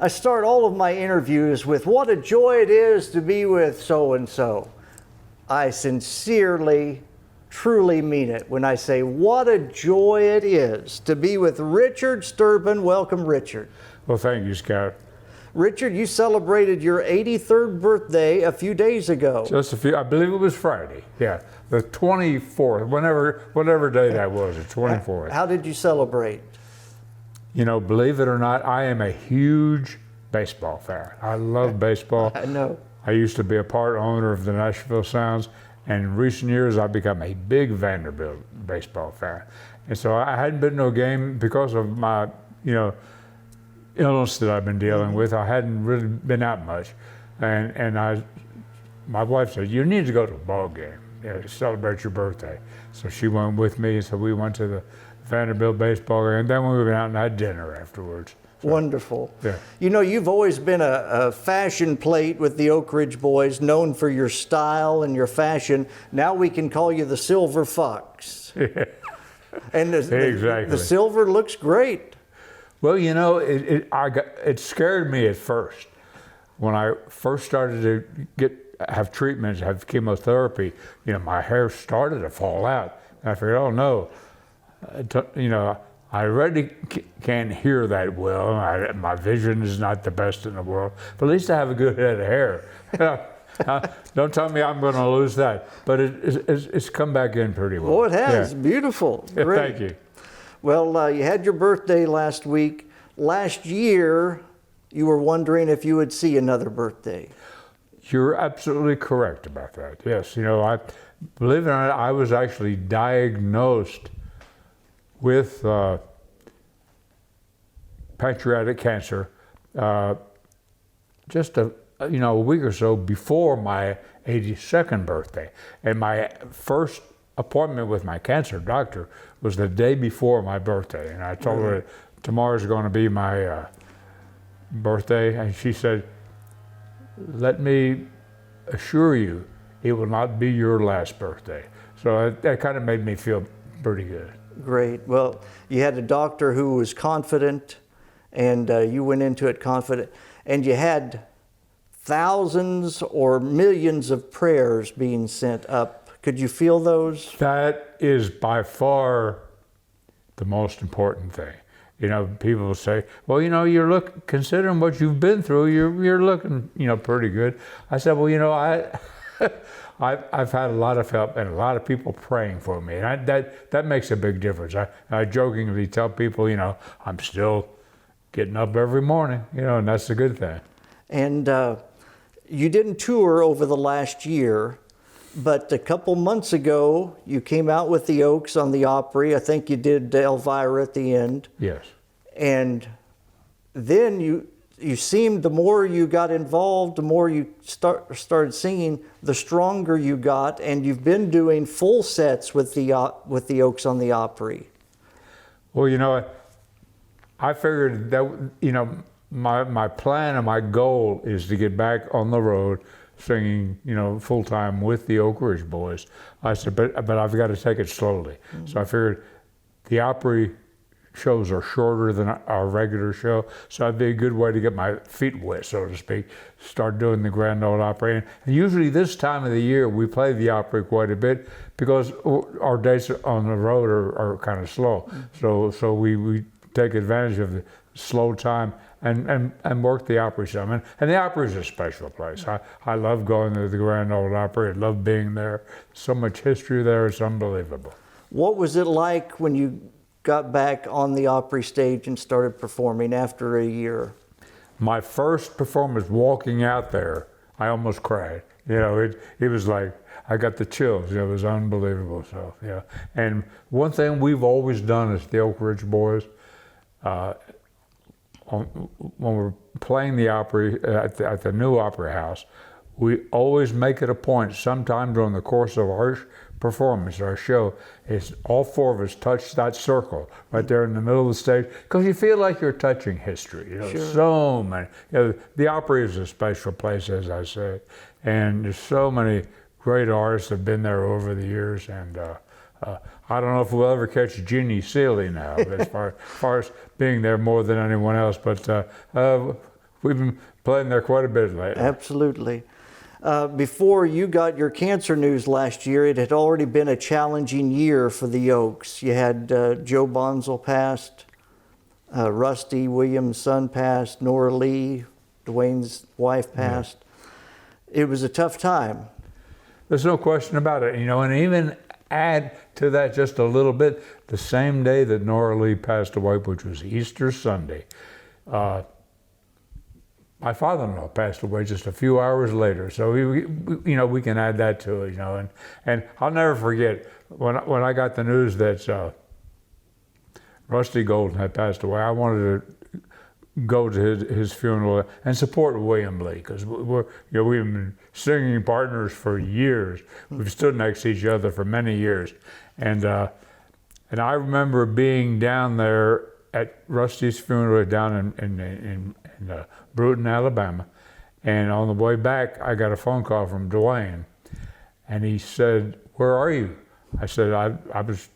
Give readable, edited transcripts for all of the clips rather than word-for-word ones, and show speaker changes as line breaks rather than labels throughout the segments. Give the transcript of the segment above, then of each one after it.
I start all of my interviews with what a joy it is to be with so-and-so. I sincerely, truly mean it when I say what a joy it is to be with Richard Sterban. Welcome, Richard.
Well, thank you, Scott.
Richard, you celebrated your 83rd birthday a few days ago.
Just a few, I believe it was Friday. Yeah, the 24th, whatever day that was, the 24th.
How did you celebrate?
You know, believe it or not, I am a huge baseball fan. I love baseball.
I know.
I used to be a part owner of the Nashville Sounds, and in recent years I've become a big Vanderbilt baseball fan. And so I hadn't been to a game because of my, illness that I've been dealing with. I hadn't really been out much. And my wife said, you need to go to a ball game, to celebrate your birthday. So she went with me, so we went to the Vanderbilt baseball game, and then we went out and had dinner afterwards. So,
wonderful.
Yeah.
You know, you've always been a fashion plate with the Oak Ridge Boys, known for your style and your fashion. Now we can call you the Silver Fox.
Yeah.
And
Exactly.
the silver looks great.
Well, you know, it scared me at first. When I first started to have treatments, have chemotherapy, my hair started to fall out. And I figured, oh no, I already can't hear that well. My vision is not the best in the world, but at least I have a good head of hair. Don't tell me I'm going to lose that, but it's come back in pretty well.
Oh, it has.
Yeah.
Beautiful. Great.
Thank you.
Well, you had your birthday last week. Last year, you were wondering if you would see another birthday.
You're absolutely correct about that. Yes, I believe it or not, I was actually diagnosed with pancreatic cancer just a week or so before my 82nd birthday. And my first appointment with my cancer doctor was the day before my birthday. And I told her tomorrow's going to be my birthday. And she said, let me assure you, it will not be your last birthday. So that kind of made me feel pretty good.
Great. Well, you had a doctor who was confident, and you went into it confident, and you had thousands or millions of prayers being sent up. Could you feel those?
That is by far the most important thing. People will say, well, considering what you've been through, you're looking, pretty good. I said, well, I've had a lot of help and a lot of people praying for me. And that makes a big difference. I jokingly tell people, I'm still getting up every morning, and that's a good thing.
And you didn't tour over the last year, but a couple months ago, you came out with the Oaks on the Opry. I think you did Elvira at the end.
Yes.
And then you seemed, the more you got involved, the more you started singing, the stronger you got, and you've been doing full sets with the Oaks on the Opry.
Well, I figured that, my plan and my goal is to get back on the road singing, full time with the Oak Ridge Boys. I said, but I've got to take it slowly. Mm-hmm. So I figured the Opry shows are shorter than our regular show, so it'd be a good way to get my feet wet, so to speak, start doing the Grand Ole Opry. And usually this time of the year, we play the Opry quite a bit because our dates on the road are kind of slow. Mm-hmm. So we take advantage of the slow time and work the Opry some. And the Opry is a special place. I love going to the Grand Ole Opry. I love being there. So much history there, it's unbelievable.
What was it like when you got back on the Opry stage and started performing after a year?
My first performance, walking out there, I almost cried. It was like, I got the chills. It was unbelievable. So, yeah. And one thing we've always done as the Oak Ridge Boys, when we're playing the Opry at the new Opera House, we always make it a point sometime during the course of our performance, our show, is all four of us touch that circle right there in the middle of the stage, because you feel like you're touching history.
Sure.
So many. The Opry is a special place, as I said, and there's so many great artists have been there over the years, and I don't know if we'll ever catch Jeannie Seeley now, as far as being there more than anyone else, but we've been playing there quite a bit lately.
Absolutely. Before you got your cancer news last year, it had already been a challenging year for the Oaks. You had Joe Bonzel passed, Rusty Williams' son passed, Nora Lee, Dwayne's wife passed. Yeah. It was a tough time.
There's no question about it, and even add to that just a little bit, the same day that Nora Lee passed away, which was Easter Sunday, my father-in-law passed away just a few hours later. So we can add that to it, and I'll never forget when I got the news that Rusty Golden had passed away. I wanted to go to his funeral and support William Lee, because we've been singing partners for years. We've stood next to each other for many years, and I remember being down there at Rusty's funeral down in Bruton, Alabama, and on the way back I got a phone call from Duane, and he said, "Where are you?" I said, I was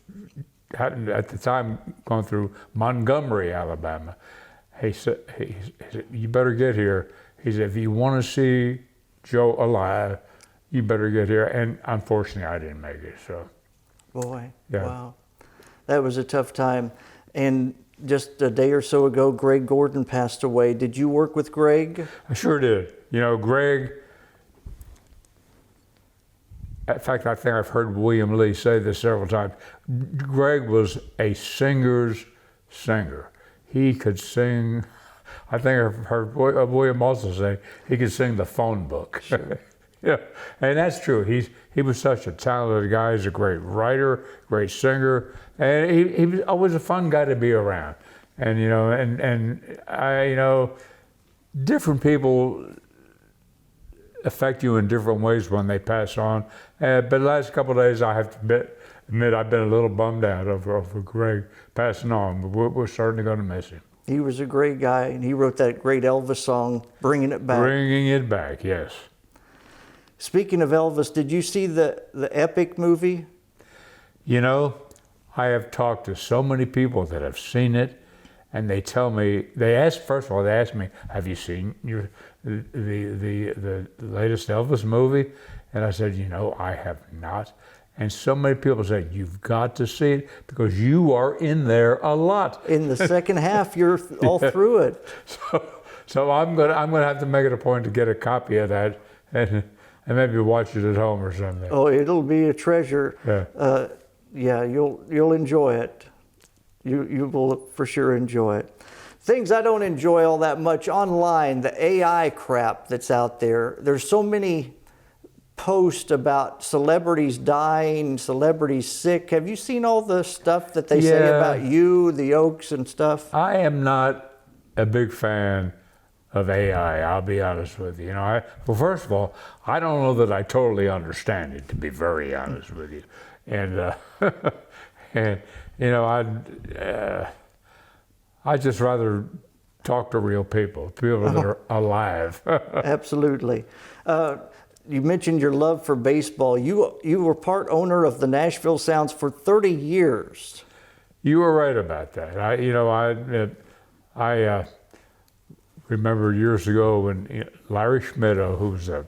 at the time going through Montgomery, Alabama. He said, "You better get here." He said, "If you want to see Joe alive, you better get here." And unfortunately, I didn't make it. So,
boy,
yeah.
Wow, that was a tough time. And just a day or so ago, Greg Gordon passed away. Did you work with Greg?
I sure did. Greg. In fact, I think I've heard William Lee say this several times. Greg was a singer's singer. He could sing. I think I've heard William also say he could sing the phone book. Sure. Yeah, and that's true. He was such a talented guy. He's a great writer, great singer, and he was always a fun guy to be around. And I different people affect you in different ways when they pass on. But the last couple of days, I have to admit I've been a little bummed out over Greg passing on. But we're certainly going to miss him.
He was a great guy, and he wrote that great Elvis song, "Bringing It Back."
Bringing It Back, yes.
Speaking of Elvis, did you see the Epic movie?
I have talked to so many people that have seen it, and they tell me, first of all, they ask me, "Have you seen the latest Elvis movie?" And I said, I have not. And so many people say, "You've got to see it because you are in there a lot."
In the second half, you're all through it.
So I'm gonna have to make it a point to get a copy of that and maybe watch it at home or something.
Oh, it'll be a treasure.
Yeah.
Yeah, you'll enjoy it. You will for sure enjoy it. Things I don't enjoy all that much online, the AI crap that's out there. There's so many posts about celebrities dying, celebrities sick. Have you seen all the stuff that they say about you, the Oaks and stuff?
I am not a big fan of AI, I'll be honest with you. Well, first of all, I don't know that I totally understand it, to be very honest with you. And I'd just rather talk to real people that are alive.
Absolutely. You mentioned your love for baseball. You were part owner of the Nashville Sounds for 30 years.
You were right about that. I remember years ago when Larry Schmittou, who's the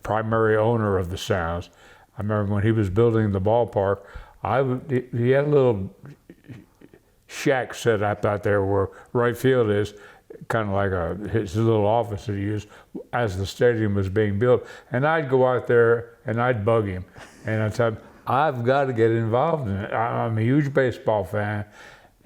primary owner of the Sounds, I remember when he was building the ballpark, he had a little shack set up out there where right field is, kind of like his little office that he used as the stadium was being built. And I'd go out there and I'd bug him. And I'd tell him, "I've got to get involved in it. I'm a huge baseball fan.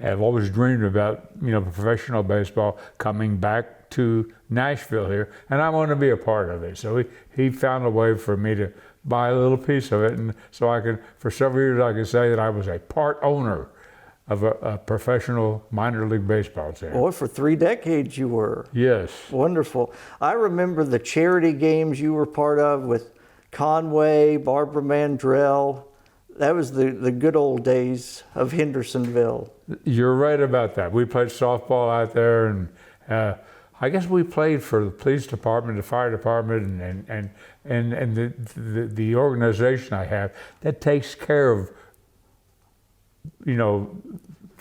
I've always dreamed about, professional baseball coming back to Nashville here, and I want to be a part of it." So he found a way for me to buy a little piece of it, and so for several years I could say that I was a part owner of a professional minor league baseball team.
Boy, for 3 decades you were.
Yes.
Wonderful. I remember the charity games you were part of with Conway, Barbara Mandrell. That was the good old days of Hendersonville.
You're right about that. We played softball out there, and I guess we played for the police department, the fire department, and the organization I have that takes care of,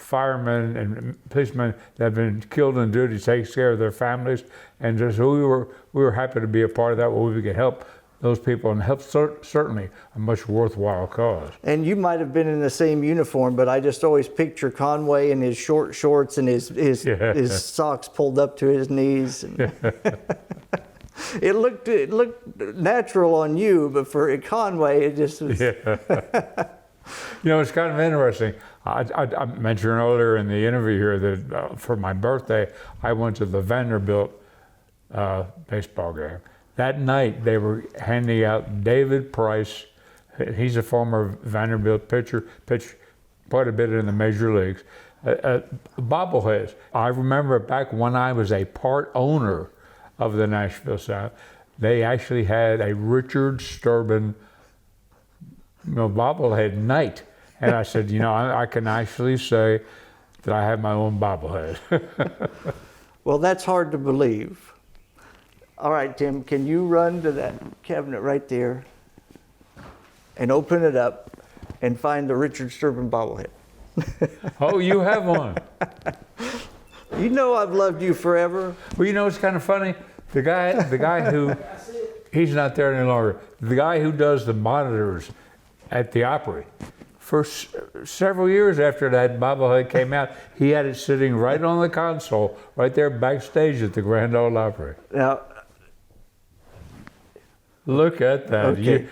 firemen and policemen that have been killed in duty, takes care of their families, and just we were happy to be a part of that, where we could help those people and help certainly a much worthwhile cause.
And you might have been in the same uniform, but I just always picture Conway in his short shorts and his socks pulled up to his knees. And it looked natural on you, but for Conway, it just was.
You know, it's kind of interesting. I mentioned earlier in the interview here that for my birthday, I went to the Vanderbilt baseball game. That night, they were handing out David Price. He's a former Vanderbilt pitcher, pitched quite a bit in the major leagues. Bobbleheads. I remember back when I was a part owner of the Nashville South, they actually had a Richard Sterban, bobblehead night. And I said, I can actually say that I have my own bobblehead.
Well, that's hard to believe. All right, Tim, can you run to that cabinet right there and open it up and find the Richard Sterban bobblehead?
Oh, you have one.
You know I've loved you forever.
Well, it's kind of funny. The guy who, he's not there any longer. The guy who does the monitors at the Opry, for several years after that bobblehead came out, he had it sitting right on the console, right there backstage at the Grand Ole Opry.
Now,
look at that.
Okay.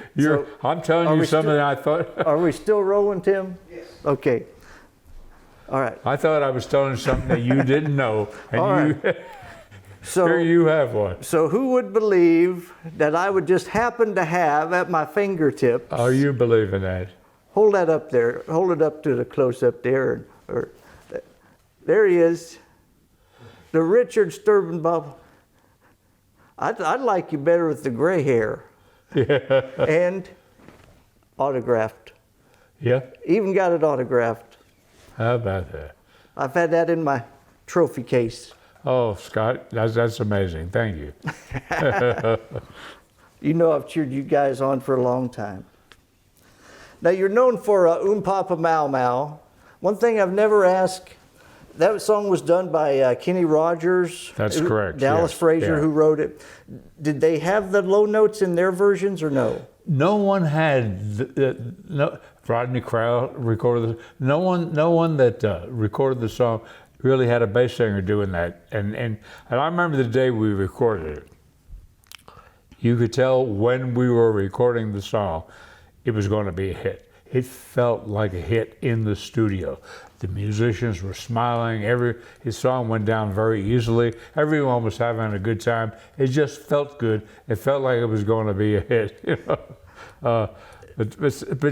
I'm telling you something I thought.
Are we still rolling, Tim? Yes. Okay. All right.
I thought I was telling you something that you didn't know. And
all right. So,
here you have one.
So who would believe that I would just happen to have at my fingertips?
Oh, you believe in that?
Hold that up there. Hold it up to the close-up there. There he is. The Richard Sterban bubble. I'd like you better with the gray hair.
Yeah.
And autographed.
Yeah.
Even got it autographed.
How about that?
I've had that in my trophy case.
Oh, Scott, that's amazing. Thank you.
You know I've cheered you guys on for a long time. Now you're known for Papa Mau Mau. One thing I've never asked, that song was done by Kenny Rogers.
That's correct.
Dallas
yes.
Frazier,
yeah.
who wrote it. Did they have the low notes in their versions or no?
No one had no. Rodney Crowell recorded this. No one that recorded the song really had a bass singer doing that. And I remember the day we recorded it. You could tell when we were recording the song, it was going to be a hit. It felt like a hit in the studio. The musicians were smiling. His song went down very easily. Everyone was having a good time. It just felt good. It felt like it was going to be a hit. But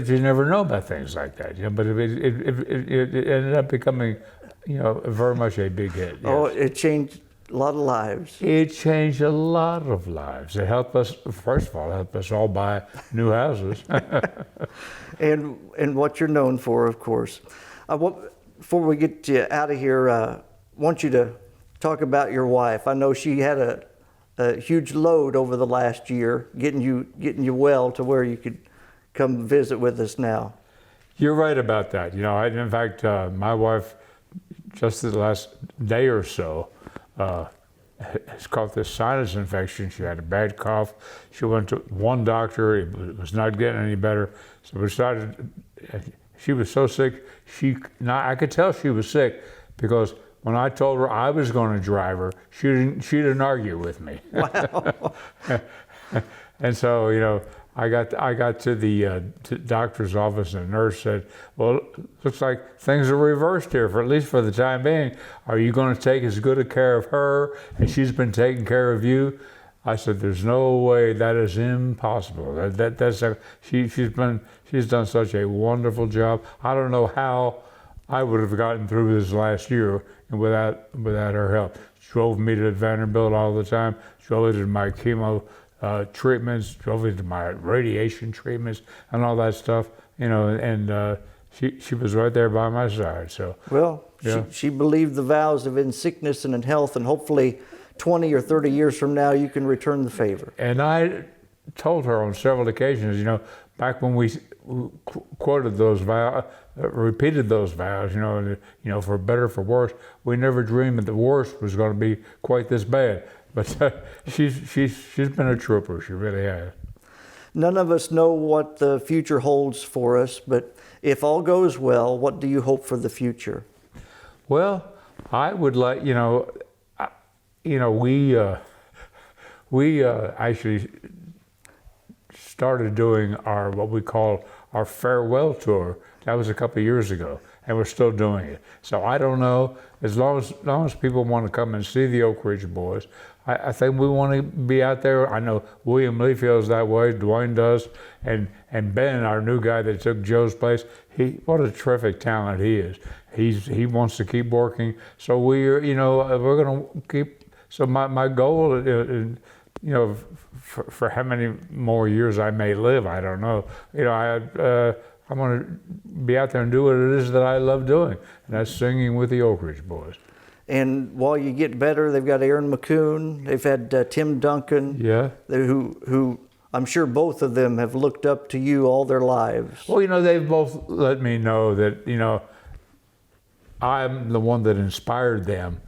you never know about things like that. But it ended up becoming, very much a big hit. Yes.
Oh, it changed a lot of lives.
It changed a lot of lives. It helped us. First of all, it helped us all buy new houses.
and what you're known for, of course. Before we get you out of here, I want you to talk about your wife. I know she had a huge load over the last year, getting you well to where you could come visit with us now.
You're right about that. In fact, my wife, just the last day or so, has caught this sinus infection. She had a bad cough. She went to one doctor. It was not getting any better. So we started. She was so sick. I could tell she was sick because when I told her I was going to drive her, she didn't argue with me.
Wow.
And so I got to the doctor's office, and the nurse said, "Well, looks like things are reversed here, for at least for the time being. Are you going to take as good a care of her as she's been taking care of you?" I said, "There's no way. That is impossible. She's done such a wonderful job. I don't know how I would have gotten through this last year without her help. She drove me to Vanderbilt all the time. Drove me to my chemo treatments, drove me to my radiation treatments, and all that stuff. And she was right there by my side. So
well,
yeah.
she believed the vows of in sickness and in health, and hopefully 20 or 30 years from now, you can return the favor.
And I told her on several occasions, back when we quoted those vows, repeated those vows, for better, for worse, we never dreamed that the worst was going to be quite this bad. But she's been a trooper. She really has.
None of us know what the future holds for us, but if all goes well, what do you hope for the future?
Well, I would like, we actually started doing what we call our farewell tour. That was a couple of years ago, and we're still doing it. So I don't know, as long as people want to come and see the Oak Ridge Boys, I think we want to be out there. I know William Lee feels that way, Dwayne does, and Ben, our new guy that took Joe's place, what a terrific talent he is. He wants to keep working. So we're going to keep. So my goal is, for how many more years I may live, I don't know. I want to be out there and do what it is that I love doing, and that's singing with the Oak Ridge Boys.
And while you get better, they've got Aaron McCoon, they've had Tim Duncan,
yeah,
who I'm sure both of them have looked up to you all their lives.
Well, they've both let me know that, I'm the one that inspired them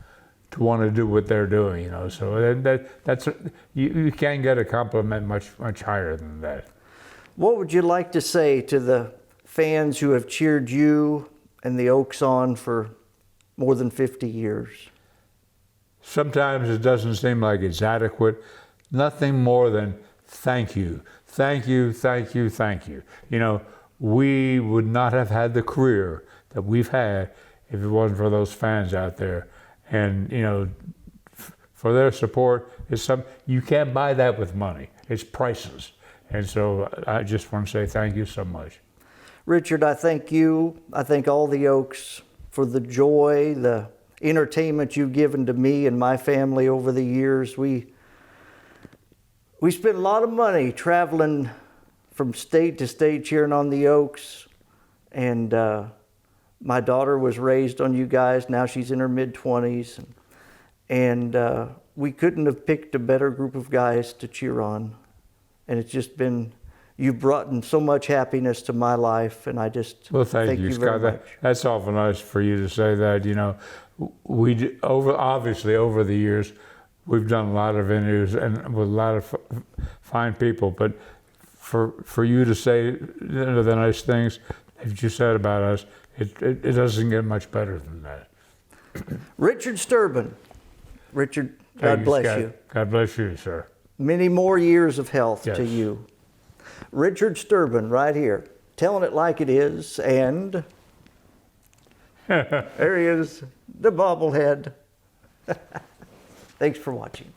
to want to do what they're doing, So that's you can't get a compliment much higher than that.
What would you like to say to the fans who have cheered you and the Oaks on for more than 50 years?
Sometimes it doesn't seem like it's adequate. Nothing more than thank you, thank you, thank you, thank you. We would not have had the career that we've had if it wasn't for those fans out there. And, for their support, you can't buy that with money. It's priceless. And so I just want to say thank you so much.
Richard, I thank you. I thank all the Oaks for the joy, the entertainment you've given to me and my family over the years. We spent a lot of money traveling from state to state cheering on the Oaks. And my daughter was raised on you guys. Now she's in her mid-20s. And we couldn't have picked a better group of guys to cheer on. And it's just been, you've brought in so much happiness to my life, and I just
thank you,
very
Scott.
much. That's
awful nice for you to say that. Obviously over the years, we've done a lot of interviews and with a lot of fine people. But for you to say the nice things that you said about us, it doesn't get much better than that.
Richard Sterban. Richard, God bless you.
God bless you, sir.
Many more years of health
Yes.
to you. Richard Sterban right here, telling it like it is, and there he is, the bobblehead. Thanks for watching.